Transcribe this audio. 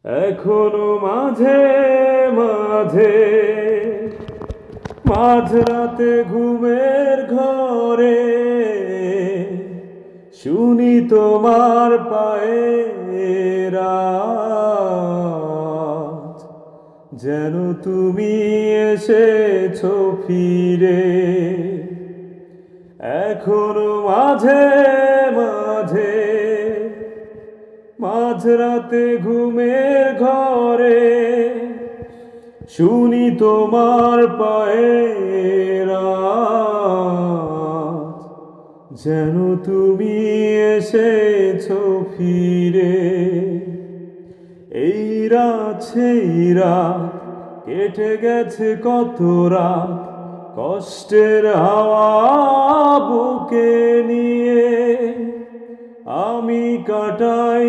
এখনো মাঝে মাঝে মাঝরাতে ঘুমের ঘরে শুনি তোমার পায়ের আওয়াজ, যেন তুমি এসেছো ফিরে। এখনো মাঝে মাঝে মাঝরাতে ঘুমের ঘরে শুনি তোমার পায়ের আওয়াজ, যেন তুমি এসেছো ফিরে। এই রাত সেই রাত কেটে গেছে কত রাত, কষ্টের হাওয়া বুকে নিয়ে আমি কাটাই